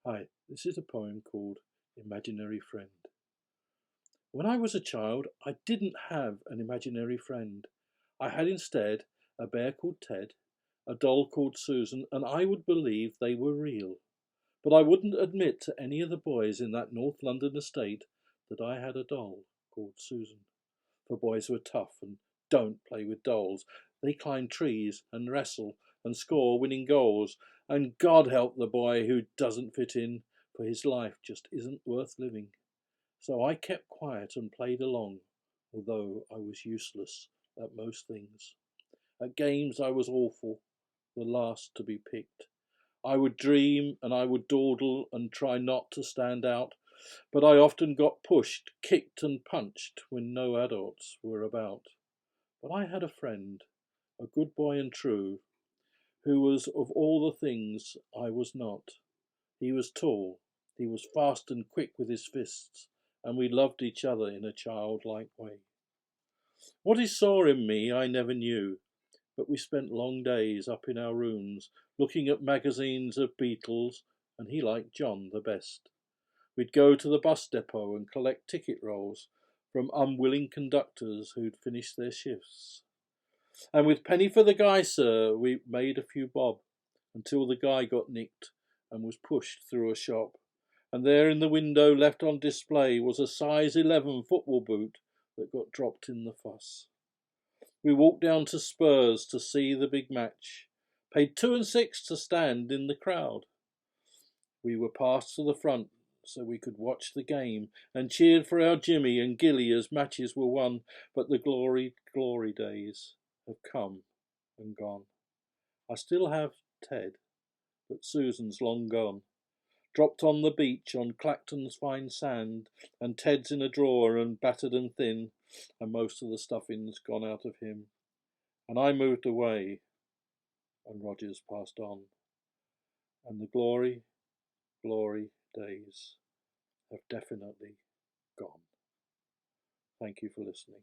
Hi, this is a poem called Imaginary Friend. When I was a child, I didn't have an imaginary friend. I had instead a bear called Ted, a doll called Susan, and I would believe they were real. But I wouldn't admit to any of the boys in that North London estate that I had a doll called Susan. For boys were tough and don't play with dolls. They climb trees and wrestle and score winning goals. And God help the boy who doesn't fit in, for his life just isn't worth living. So I kept quiet and played along, although I was useless at most things. At games I was awful, the last to be picked. I would dream and I would dawdle and try not to stand out, but I often got pushed, kicked and punched when no adults were about. But I had a friend, a good boy and true, who was of all the things I was not. He was tall, he was fast and quick with his fists, and we loved each other in a childlike way. What he saw in me I never knew, but we spent long days up in our rooms looking at magazines of beetles, and he liked John the best. We'd go to the bus depot and collect ticket rolls from unwilling conductors who'd finished their shifts. And with penny for the guy, sir, we made a few bob until the guy got nicked and was pushed through a shop. And there in the window, left on display, was a size 11 football boot that got dropped in the fuss. We walked down to Spurs to see the big match, paid 2 and 6 to stand in the crowd. We were passed to the front so we could watch the game and cheered for our Jimmy and Gilly as matches were won. But the glory days have come and gone. I still have Ted, but Susan's long gone. Dropped on the beach on Clacton's fine sand, and Ted's in a drawer and battered and thin, and most of the stuffing's gone out of him. And I moved away, and Rogers passed on, and the glory days have definitely gone. Thank you for listening.